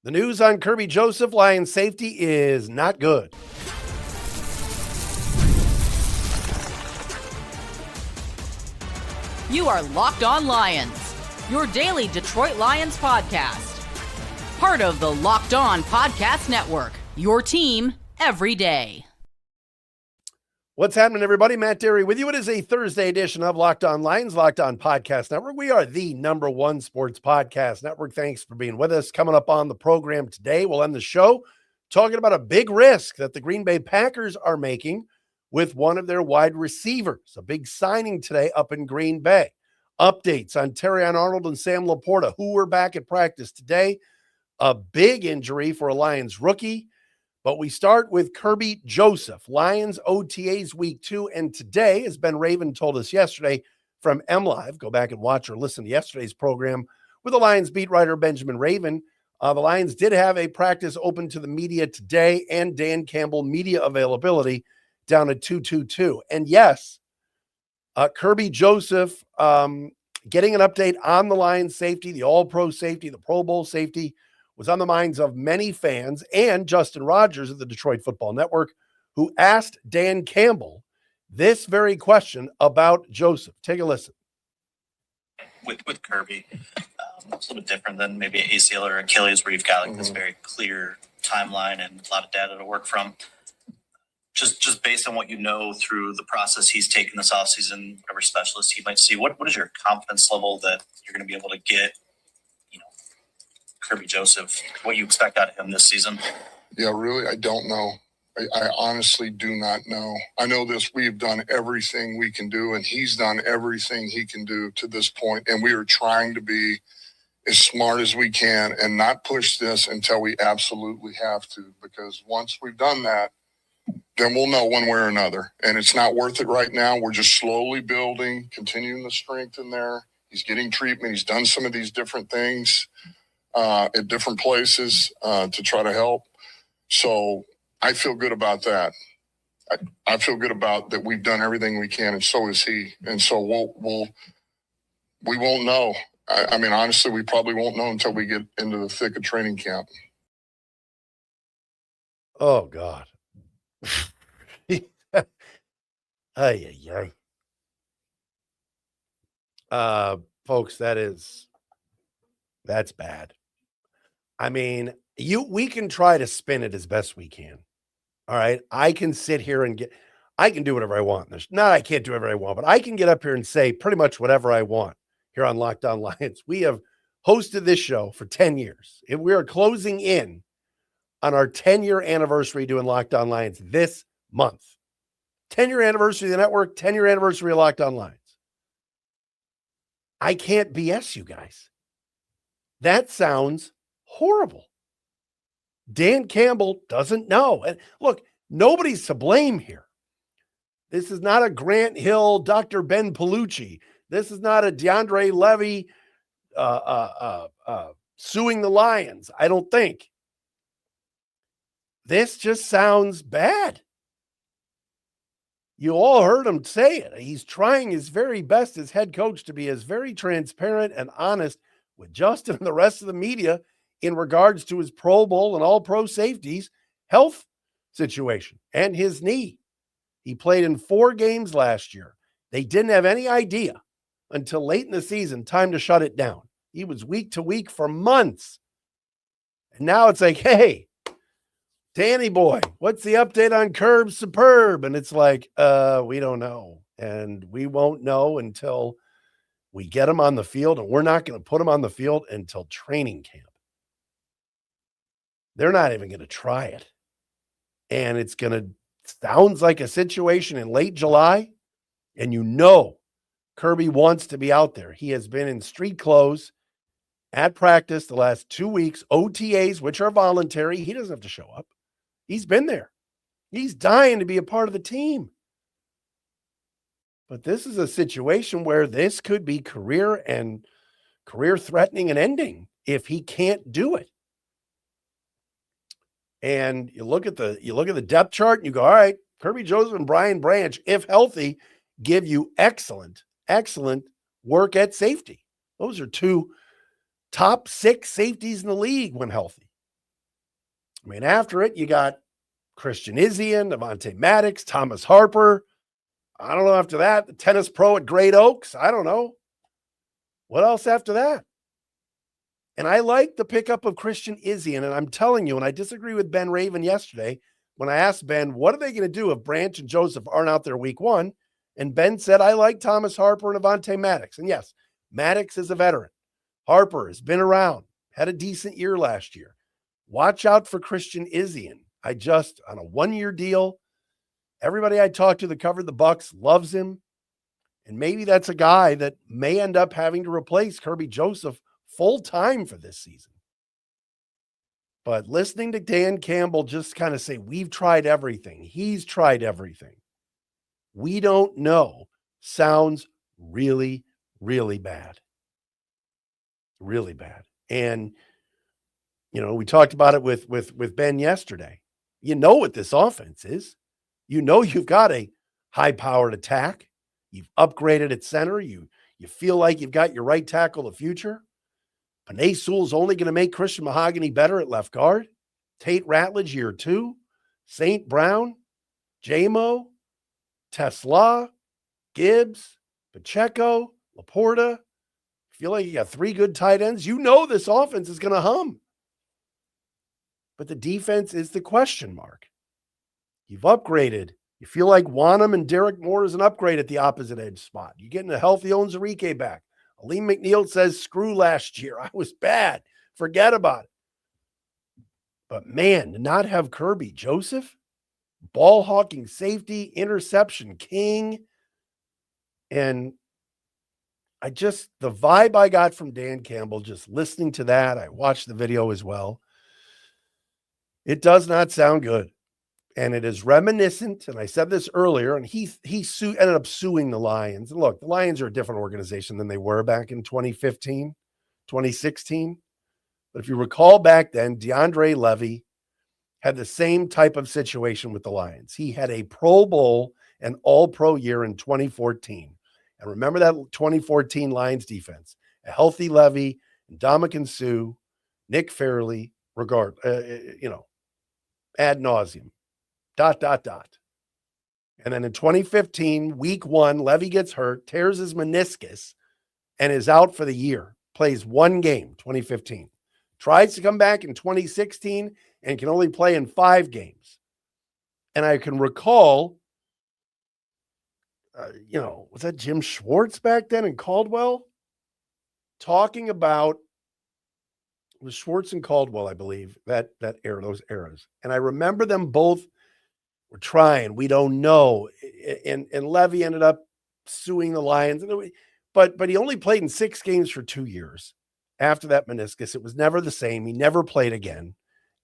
The news on Kerby Joseph, Lions safety, is not good. You are Locked On Lions, your daily Detroit Lions podcast. Part of the Locked On Podcast Network, your team every day. What's happening, everybody? Matt Dery with you. It is a Thursday edition of Locked On Lions, Locked On Podcast Network. We are the #1 sports podcast network. Thanks for being with us. Coming up on the program today, we'll end the show talking about a big risk that the Green Bay Packers are making with one of their wide receivers. A big signing today up in Green Bay. Updates on Terrion, Arnold, and Sam LaPorta, who were back at practice today. A big injury for a Lions rookie. But we start with Kerby Joseph, Lions OTAs week 2. And today, as Ben Raven told us yesterday from MLive, go back and watch or listen to yesterday's program with the Lions beat writer Benjamin Raven. The Lions did have a practice open to the media today and Dan Campbell media availability down at 222. And yes, Kerby Joseph getting an update on the Lions safety, the All-Pro safety, the Pro Bowl safety, was on the minds of many fans and Justin Rogers of the Detroit Football Network, who asked Dan Campbell this very question about Joseph. Take a listen. With Kerby, it's a little bit different than maybe ACL or Achilles, where you've got like this very clear timeline and a lot of data to work from. Just based on what you know through the process he's taken this offseason, whatever specialist he might see, what is your confidence level that you're going to be able to get, Kerby Joseph, what you expect out of him this season? Yeah, really, I don't know. I honestly do not know. I know this, we've done everything we can do, and he's done everything he can do to this point, and we are trying to be as smart as we can and not push this until we absolutely have to, because once we've done that, then we'll know one way or another. And it's not worth it right now. We're just slowly building, continuing the strength in there. He's getting treatment. He's done some of these different things at different places to try to help. So I feel good about that. I feel good about that we've done everything we can, and so is he. And so we won't know. I mean, honestly, we probably won't know until we get into the thick of training camp. Oh, God. Folks, that's bad. I mean, we can try to spin it as best we can. All right. I can sit here and I can do whatever I want. I can't do whatever I want, but I can get up here and say pretty much whatever I want here on Locked On Lions. We have hosted this show for 10 years. And we are closing in on our 10-year anniversary doing Locked On Lions this month. 10-year anniversary of the network, 10-year anniversary of Locked On Lions. I can't BS you guys. That sounds horrible. Dan Campbell doesn't know. And look, nobody's to blame here. This is not a Grant Hill, Dr. Ben Palucci. This is not a DeAndre Levy suing the Lions, I don't think. This just sounds bad. You all heard him say it. He's trying his very best as head coach to be as very transparent and honest with Justin and the rest of the media in regards to his Pro Bowl and All-Pro safeties health situation and his knee. He played in 4 games last year. They didn't have any idea until late in the season, time to shut it down. He was week to week for months. And now it's like, hey, Danny boy, what's the update on Curb Superb? And it's like, we don't know. And we won't know until we get him on the field, and we're not going to put him on the field until training camp. They're not even going to try it. And it's going to sounds like a situation in late July, and Kerby wants to be out there. He has been in street clothes at practice the last 2 weeks, OTAs, which are voluntary. He doesn't have to show up. He's been there. He's dying to be a part of the team. But this is a situation where this could be career threatening and ending if he can't do it. And you look at the depth chart and you go, all right, Kerby Joseph and Brian Branch, if healthy, give you excellent work at safety. Those are 2 top 6 safeties in the league when healthy. I mean, after it, you got Christian Izien, Devontae Maddox, Thomas Harper. I don't know after that. The tennis pro at Great Oaks. I don't know. What else after that? And I like the pickup of Christian Izien. And I'm telling you, and I disagree with Ben Raven yesterday when I asked Ben, what are they going to do if Branch and Joseph aren't out there week one? And Ben said, I like Thomas Harper and Devontae Maddox. And yes, Maddox is a veteran. Harper has been around, had a decent year last year. Watch out for Christian Izien. On a one-year deal, everybody I talked to that covered the Bucs loves him. And maybe that's a guy that may end up having to replace Kerby Joseph full-time for this season. But listening to Dan Campbell just kind of say, we've tried everything. He's tried everything. We don't know. Sounds really, really bad. Really bad. And, we talked about it with Ben yesterday. You know what this offense is. You know you've got a high-powered attack. You've upgraded at center. You feel like you've got your right tackle of the future. Panay Sewell's only going to make Christian Mahogany better at left guard. Tate Ratledge, year 2. St. Brown, J-Mo, Tesla, Gibbs, Pacheco, LaPorta. Feel like you got 3 good tight ends. You know this offense is going to hum. But the defense is the question mark. You've upgraded. You feel like Wanham and Derek Moore is an upgrade at the opposite edge spot. You're getting a healthy Onwuzurike back. Aleem McNeil says, screw last year. I was bad. Forget about it. But man, to not have Kerby Joseph, ball hawking safety, interception king. And the vibe I got from Dan Campbell, just listening to that, I watched the video as well. It does not sound good. And it is reminiscent, and I said this earlier, and he ended up suing the Lions. And look, the Lions are a different organization than they were back in 2015, 2016. But if you recall back then, DeAndre Levy had the same type of situation with the Lions. He had a Pro Bowl and All-Pro year in 2014. And remember that 2014 Lions defense. A healthy Levy, Ndamukong Suh, Nick Fairley, ad nauseum. ... And then in 2015, week 1, Levy gets hurt, tears his meniscus, and is out for the year. Plays 1 game, 2015. Tries to come back in 2016 and can only play in 5 games. And I can recall, was that Jim Schwartz back then in Caldwell? Talking about, it was Schwartz and Caldwell, I believe, that era, those eras. And I remember them both. We're trying. We don't know. And Levy ended up suing the Lions. But he only played in 6 games for 2 years. After that meniscus, it was never the same. He never played again.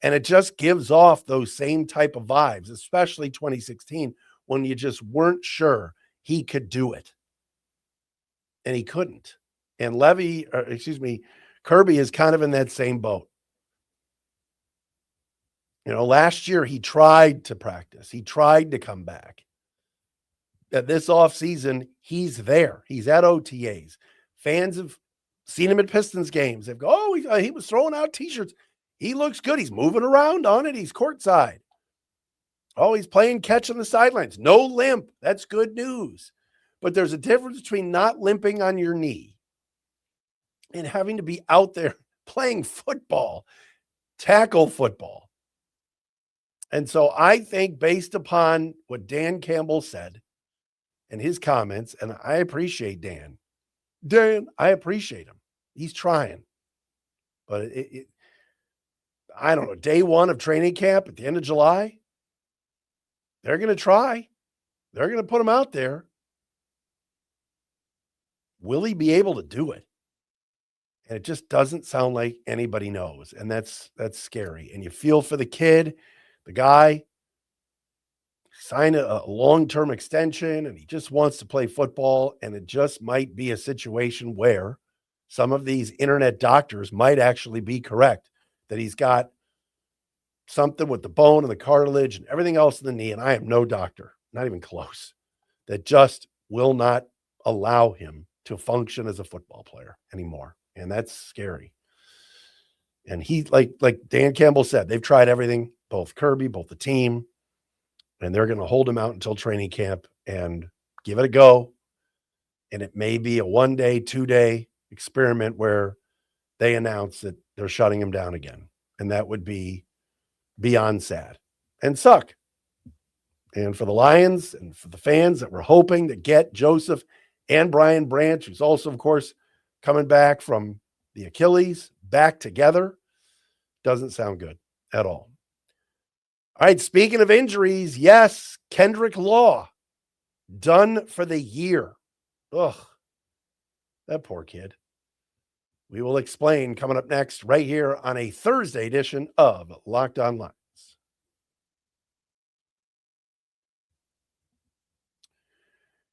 And it just gives off those same type of vibes, especially 2016, when you just weren't sure he could do it. And he couldn't. And Kerby is kind of in that same boat. Last year he tried to practice. He tried to come back. This offseason, he's there. He's at OTAs. Fans have seen him at Pistons games. They've go, he was throwing out T-shirts. He looks good. He's moving around on it. He's courtside. Oh, he's playing catch on the sidelines. No limp. That's good news. But there's a difference between not limping on your knee and having to be out there playing football, tackle football. And so I think based upon what Dan Campbell said and his comments, and I appreciate Dan. I appreciate him. He's trying. But I don't know, day 1 of training camp at the end of July, they're going to try. They're going to put him out there. Will he be able to do it? And it just doesn't sound like anybody knows. And that's scary. And you feel for the kid. The guy signed a long-term extension and he just wants to play football. And it just might be a situation where some of these internet doctors might actually be correct that he's got something with the bone and the cartilage and everything else in the knee. And I am no doctor, not even close, that just will not allow him to function as a football player anymore. And that's scary. And he, like Dan Campbell said, they've tried everything, both Kerby, both the team, and they're going to hold him out until training camp and give it a go. And it may be a 1 day, 2 day experiment where they announce that they're shutting him down again. And that would be beyond sad and suck. And for the Lions and for the fans that were hoping to get Joseph and Brian Branch, who's also, of course, coming back from the Achilles, back together, doesn't sound good at all. All right, speaking of injuries, yes, Kendrick Law, done for the year. Ugh, that poor kid. We will explain coming up next right here on a Thursday edition of Locked On Lions.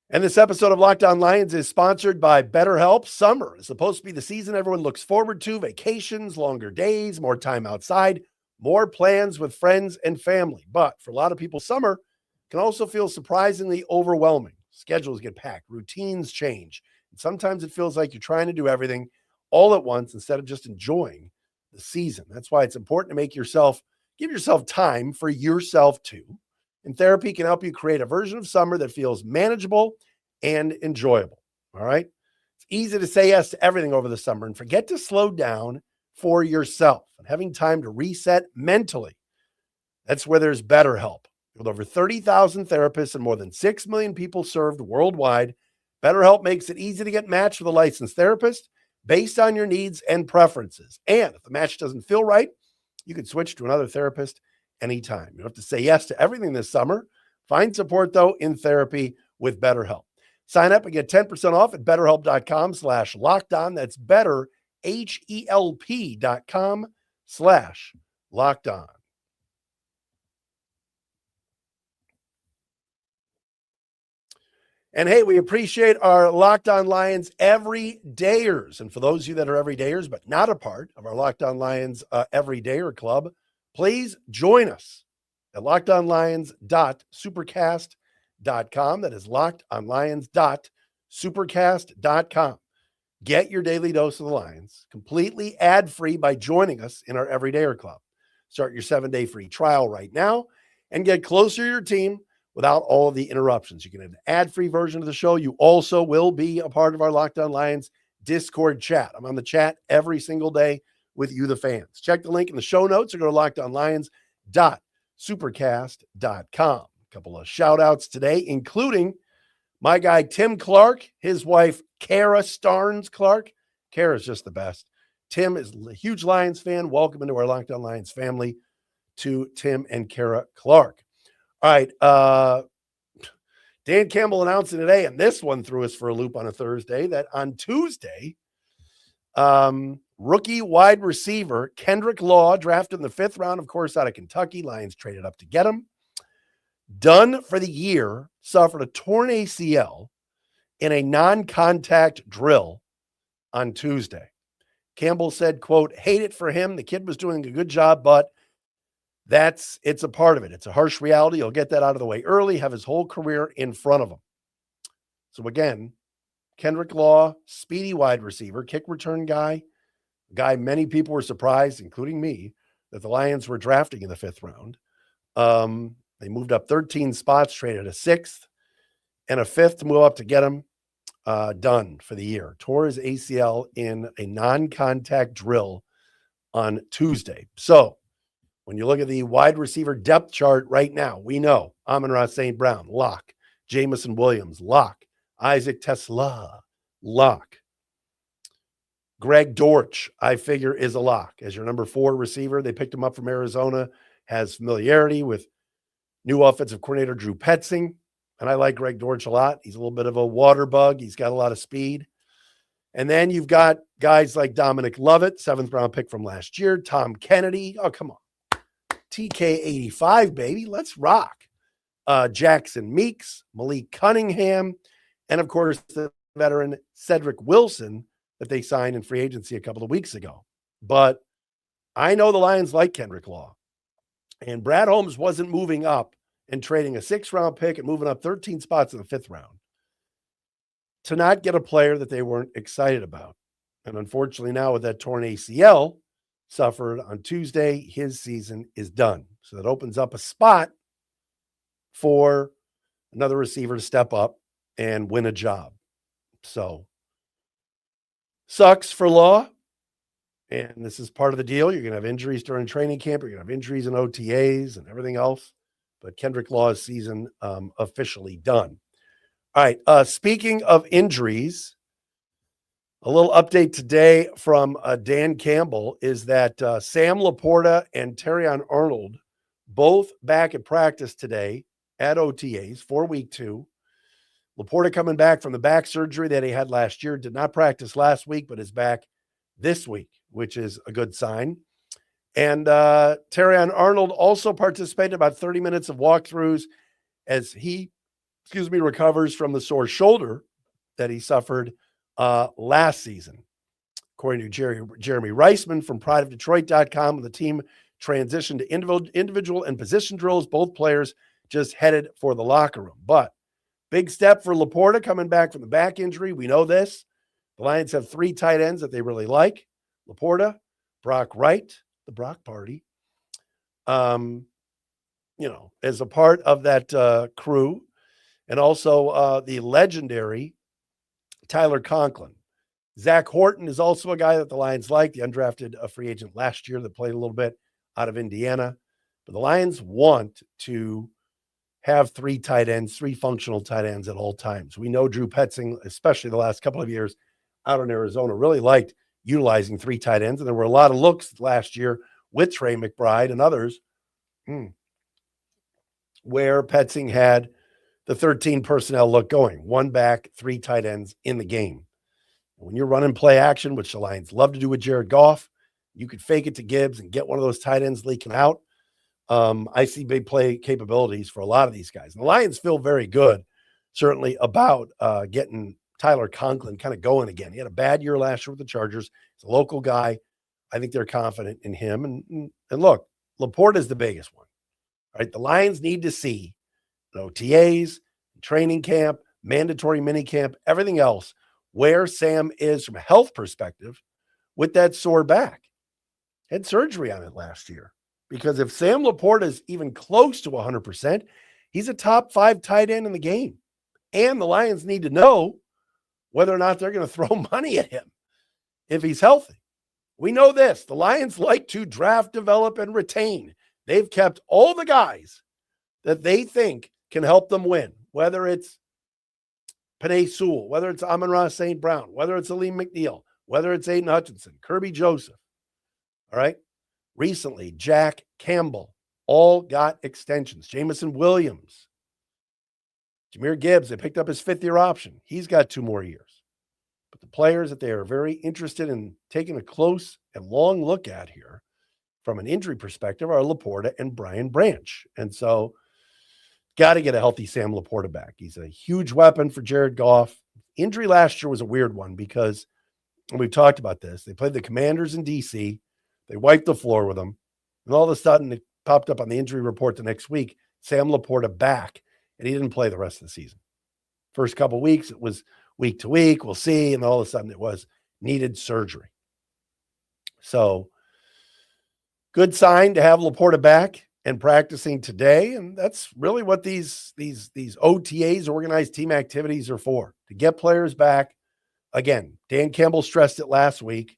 And this episode of Locked On Lions is sponsored by BetterHelp. Summer is supposed to be the season everyone looks forward to. Vacations, longer days, more time outside, more plans with friends and family. But for a lot of people, summer can also feel surprisingly overwhelming. Schedules get packed, routines change. And sometimes it feels like you're trying to do everything all at once instead of just enjoying the season. That's why it's important to give yourself time for yourself too. And therapy can help you create a version of summer that feels manageable and enjoyable. All right. It's easy to say yes to everything over the summer and forget to slow down for yourself and having time to reset mentally. That's where there's BetterHelp. With over 30,000 therapists and more than 6 million people served worldwide, BetterHelp makes it easy to get matched with a licensed therapist based on your needs and preferences. And if the match doesn't feel right, you can switch to another therapist anytime. You don't have to say yes to everything this summer. Find support, though, in therapy with BetterHelp. Sign up and get 10% off at betterhelp.com/lockedon. That's betterhelp.com/lockedon. And hey, we appreciate our Locked On Lions everydayers. And for those of you that are everydayers, but not a part of our Locked On Lions Everydayer Club, please join us at lockedonlions.supercast.com. That is lockedonlions.supercast.com. Get your daily dose of the Lions completely ad-free by joining us in our Everydayer Club. Start your 7-day free trial right now and get closer to your team without all of the interruptions. You can have an ad-free version of the show. You also will be a part of our Locked On Lions Discord chat. I'm on the chat every single day with you, the fans. Check the link in the show notes or go to lockedonlions.supercast.com. A couple of shout outs today, including my guy, Tim Clark, his wife, Kara Starnes Clark. Kara's just the best. Tim is a huge Lions fan. Welcome into our Locked On Lions family to Tim and Kara Clark. All right. Dan Campbell announcing today, and this one threw us for a loop on a Thursday, that on Tuesday, rookie wide receiver Kendrick Law, drafted in the 5th round, of course, out of Kentucky. Lions traded up to get him. Done for the year, suffered a torn ACL in a non-contact drill on Tuesday. Campbell said, quote, hate it for him. The kid was doing a good job, but it's a part of it. It's a harsh reality. He'll get that out of the way early, have his whole career in front of him. So again, Kendrick Law, speedy wide receiver, kick return guy many people were surprised, including me, that the Lions were drafting in the 5th round. They moved up 13 spots, traded a 6th and a 5th to move up to get him done for the year. Tore his ACL in a non-contact drill on Tuesday. So when you look at the wide receiver depth chart right now, we know Amon-Ra St. Brown, lock. Jamison Williams, lock. Isaac Tesla, lock. Greg Dortch, I figure, is a lock as your number 4 receiver. They picked him up from Arizona, has familiarity with new offensive coordinator Drew Petzing, and I like Greg Dortch a lot. He's a little bit of a water bug. He's got a lot of speed. And then you've got guys like Dominic Lovett, 7th round pick from last year, Tom Kennedy. Oh, come on. TK85, baby. Let's rock. Jackson Meeks, Malik Cunningham, and of course the veteran Cedric Wilson that they signed in free agency a couple of weeks ago. But I know the Lions like Kendrick Law. And Brad Holmes wasn't moving up and trading a 6th round pick and moving up 13 spots in the 5th round to not get a player that they weren't excited about. And unfortunately now with that torn ACL, suffered on Tuesday. His season is done. So that opens up a spot for another receiver to step up and win a job. So sucks for Law. And this is part of the deal. You're going to have injuries during training camp. You're going to have injuries in OTAs and everything else. But Kendrick Law's season officially done. All right. Speaking of injuries, a little update today from Dan Campbell is that Sam LaPorta and Terrion Arnold both back at practice today at OTAs for week 2. LaPorta coming back from the back surgery that he had last year, did not practice last week, but is back this week, which is a good sign. And Terrion Arnold also participated about 30 minutes of walkthroughs as he, recovers from the sore shoulder that he suffered last season. According to Jeremy Reisman from prideofdetroit.com, the team transitioned to individual and position drills. Both players just headed for the locker room. But big step for LaPorta coming back from the back injury. We know this. The Lions have 3 tight ends that they really like. LaPorta, Brock Wright, the Brock Party, as a part of that crew, and also the legendary Tyler Conklin. Zach Horton is also a guy that the Lions like, the undrafted free agent last year that played a little bit out of Indiana. But the Lions want to have 3 tight ends, 3 functional tight ends at all times. We know Drew Petzing, especially the last couple of years out in Arizona, really liked utilizing 3 tight ends. And there were a lot of looks last year with Trey McBride and others where Petzing had the 13 personnel look going, 1 back, 3 tight ends in the game. When you're running play action, which the Lions love to do with Jared Goff, you could fake it to Gibbs and get one of those tight ends leaking out. I see big play capabilities for a lot of these guys. And the Lions feel very good, certainly, about getting Tyler Conklin kind of going again. He had a bad year last year with the Chargers. He's a local guy. I think they're confident in him. And look, LaPorta is the biggest one. All right, the Lions need to see OTAs, training camp, mandatory mini camp, everything else, where Sam is from a health perspective with that sore back. Had surgery on it last year. Because if Sam LaPorta is even close to 100%, he's a top 5 tight end in the game. And the Lions need to know whether or not they're going to throw money at him if he's healthy. We know this. The Lions like to draft, develop, and retain. They've kept all the guys that they think can help them win, whether it's Penei Sewell, whether it's Amon-Ra St. Brown, whether it's Aleem McNeil, whether it's Aiden Hutchinson, Kerby Joseph. All right. Recently, Jack Campbell, all got extensions. Jamison Williams, Jahmyr Gibbs, they picked up his 5th-year option. He's got 2 more years. But the players that they are very interested in taking a close and long look at here from an injury perspective are LaPorta and Brian Branch. And so got to get a healthy Sam LaPorta back. He's a huge weapon for Jared Goff. Injury last year was a weird one because, and we've talked about this, they played the Commanders in D.C., they wiped the floor with them, and all of a sudden it popped up on the injury report the next week, Sam LaPorta back, and he didn't play the rest of the season. First couple of weeks, it was week to week, we'll see, and all of a sudden it was needed surgery. So good sign to have LaPorta back and practicing today, and that's really what these OTAs, organized team activities, are for, to get players back. Again, Dan Campbell stressed it last week.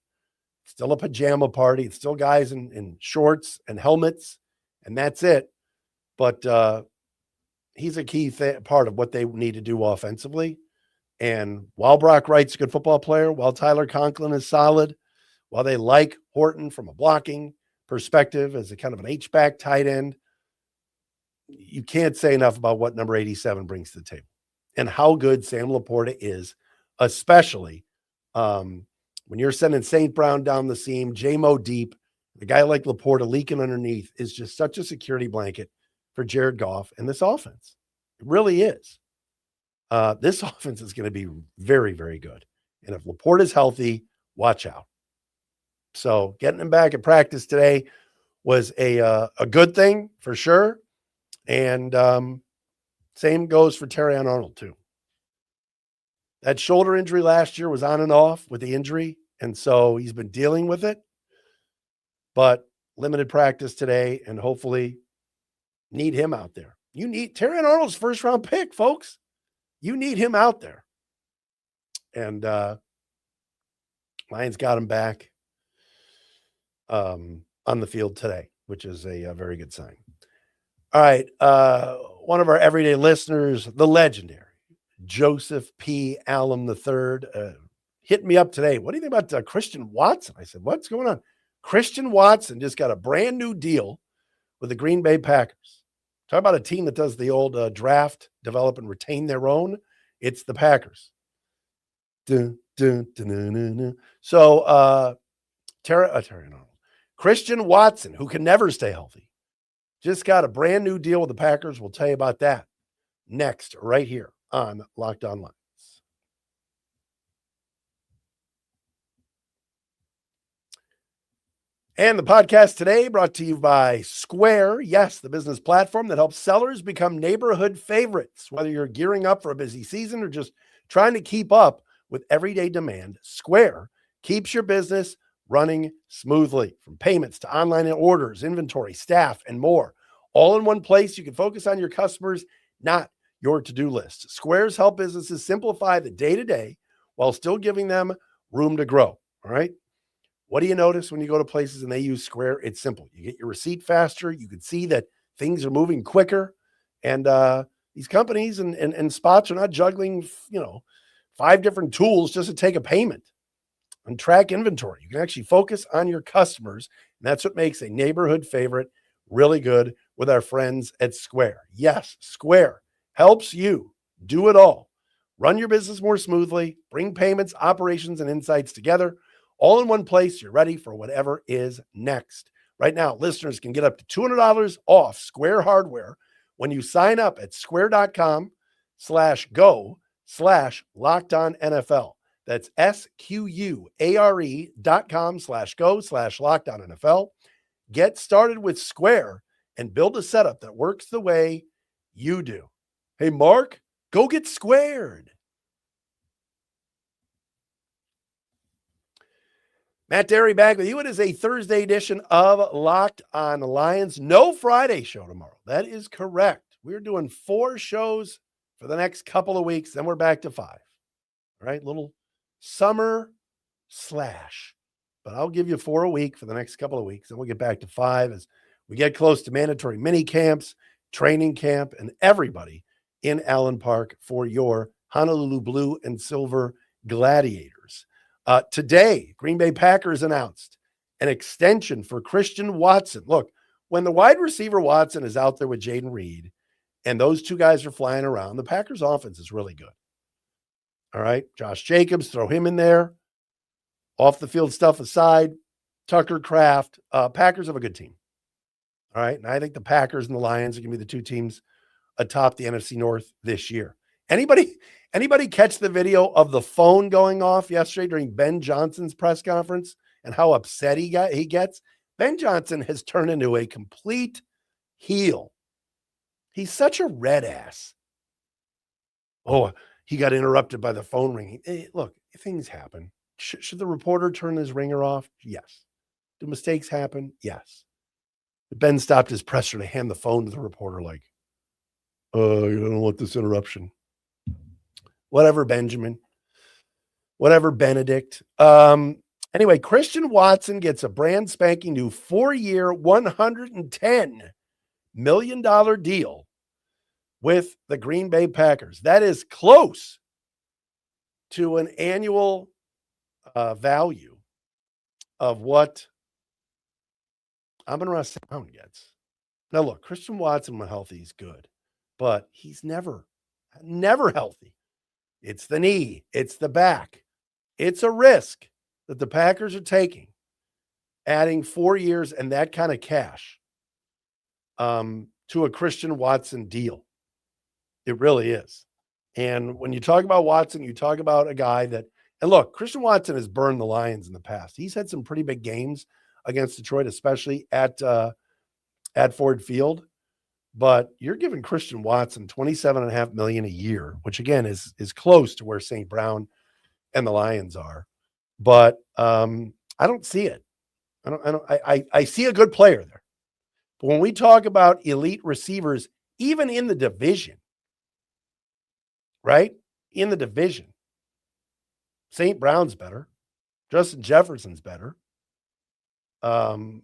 Still a pajama party. It's still guys in shorts and helmets, and that's it. But he's a key part of what they need to do offensively. And while Brock Wright's a good football player, while Tyler Conklin is solid, while they like Horton from a blocking perspective as a kind of an H-back tight end, you can't say enough about what number 87 brings to the table and how good Sam LaPorta is, especially when you're sending St. Brown down the seam, J-Mo deep, a guy like LaPorta leaking underneath is just such a security blanket for Jared Goff and this offense. It really is. This offense is going to be very, very good. And if LaPorta is healthy, watch out. So getting him back at practice today was a good thing for sure. And same goes for Terrion Arnold too. That shoulder injury last year was on and off with the injury, and so he's been dealing with it. but limited practice today, and hopefully need him out there. You need Terrion Arnold's first round pick, folks. You need him out there. And Lions got him back on the field today, which is a very good sign. All right. One of our everyday listeners, the legendary Joseph P. Allen III, hit me up today. What do you think about Christian Watson? I said, what's going on? Christian Watson just got a brand new deal with the Green Bay Packers. Talk about a team that does the old draft, develop, and retain their own. It's the Packers. So, Terrion Arnold. Christian Watson, who can never stay healthy, just got a brand new deal with the Packers. We'll tell you about that next, right here on Locked On Lions. And the podcast today brought to you by Square. Yes, the business platform that helps sellers become neighborhood favorites. Whether you're gearing up for a busy season or just trying to keep up with everyday demand, Square keeps your business running smoothly. From payments to online orders, inventory, staff, and more. All in one place, you can focus on your customers, not your to-do list. Squares help businesses simplify the day-to-day while still giving them room to grow. All right? What do you notice when you go to places and they use Square? It's simple. You get your receipt faster. You can see that things are moving quicker. And these companies and spots are not juggling, 5 different tools just to take a payment and track inventory. You can actually focus on your customers. And that's what makes a neighborhood favorite really good with our friends at Square. Yes, Square helps you do it all. Run your business more smoothly, bring payments, operations, and insights together. All in one place, you're ready for whatever is next. Right now, listeners can get up to $200 off Square hardware when you sign up at square.com/go/LockedOnNFL. That's SQUARE.com/go/LockedOnNFL. Get started with Square and build a setup that works the way you do. Hey, Mark, go get squared. Matt Dery back with you. It is a Thursday edition of Locked On Lions. No Friday show tomorrow. That is correct. We're doing 4 shows for the next couple of weeks. Then we're back to 5. All right. Little summer slash. But I'll give you 4 a week for the next couple of weeks. Then we'll get back to 5 as we get close to mandatory mini camps, training camp, and everybody in Allen Park for your Honolulu Blue and Silver Gladiators. Today, Green Bay Packers announced an extension for Christian Watson. Look, when the wide receiver Watson is out there with Jaden Reed and those two guys are flying around, the Packers offense is really good. All right. Josh Jacobs, throw him in there. Off the field stuff aside, Tucker Kraft, Packers have a good team. All right. And I think the Packers and the Lions are going to be the 2 teams atop the NFC North this year. Anybody catch the video of the phone going off yesterday during Ben Johnson's press conference and how upset he gets? Ben Johnson has turned into a complete heel. He's such a red ass. Oh, he got interrupted by the phone ringing. Hey, look, things happen. Should the reporter turn his ringer off? Yes. Do mistakes happen? Yes. Ben stopped his presser to hand the phone to the reporter like, I don't want this interruption. Whatever, Benjamin. Whatever, Benedict. Anyway, Christian Watson gets a brand spanking new 4-year, $110 million deal with the Green Bay Packers. That is close to an annual value of what Amon-Ra St. Brown gets. Now, look, Christian Watson, when healthy, is good, but he's never healthy. It's the knee. It's the back. It's a risk that the Packers are taking, adding 4 years and that kind of cash to a Christian Watson deal. It really is. And when you talk about Watson, you talk about a guy that, and look, Christian Watson has burned the Lions in the past. He's had some pretty big games against Detroit, especially at Ford Field. But you're giving Christian Watson $27.5 million a year, which again is close to where St. Brown and the Lions are. But I don't see it. I see a good player there. But when we talk about elite receivers, even in the division, right? In the division, St. Brown's better. Justin Jefferson's better. Am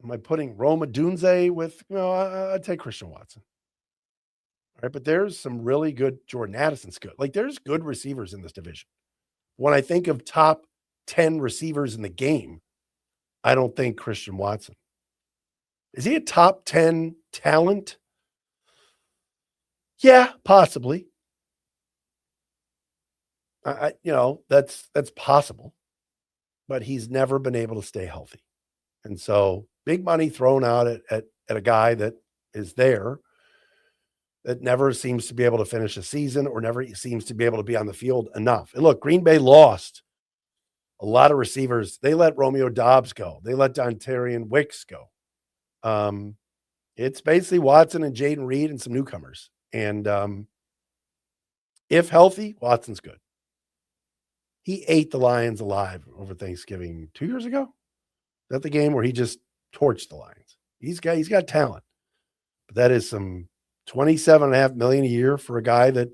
I putting Roma Dunze with, I'd take Christian Watson. All right, but there's some really good, Jordan Addison's good. Like, there's good receivers in this division. When I think of top 10 receivers in the game, I don't think Christian Watson. Is he a top 10 talent? Yeah, possibly. That's possible, but he's never been able to stay healthy. And so big money thrown out at a guy that is there that never seems to be able to finish a season or never seems to be able to be on the field enough. And look, Green Bay lost a lot of receivers. They let Romeo Doubs go. They let Terrion Wicks go. It's basically Watson and Jaden Reed and some newcomers. And if healthy, Watson's good. He ate the Lions alive over Thanksgiving 2 years ago. Is that the game where he just torched the Lions? He's got talent, but that is some $27.5 million a year for a guy that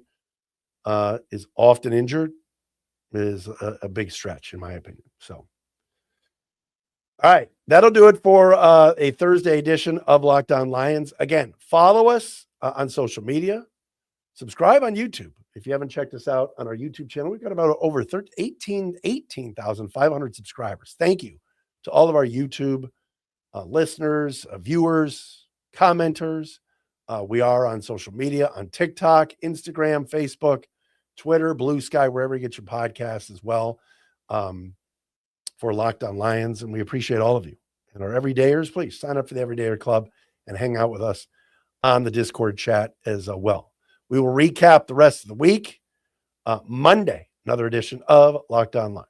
is often injured is a big stretch, in my opinion. So, all right, that'll do it for a Thursday edition of Locked On Lions. Again, follow us on social media. Subscribe on YouTube. If you haven't checked us out on our YouTube channel, we've got about over 18,500 subscribers. Thank you to all of our YouTube listeners, viewers, commenters. We are on social media, on TikTok, Instagram, Facebook, Twitter, Blue Sky, wherever you get your podcasts as well, for Locked On Lions. And we appreciate all of you. And our everydayers, please sign up for the Everydayer Club and hang out with us on the Discord chat as well. We will recap the rest of the week. Monday, another edition of Locked On Lions.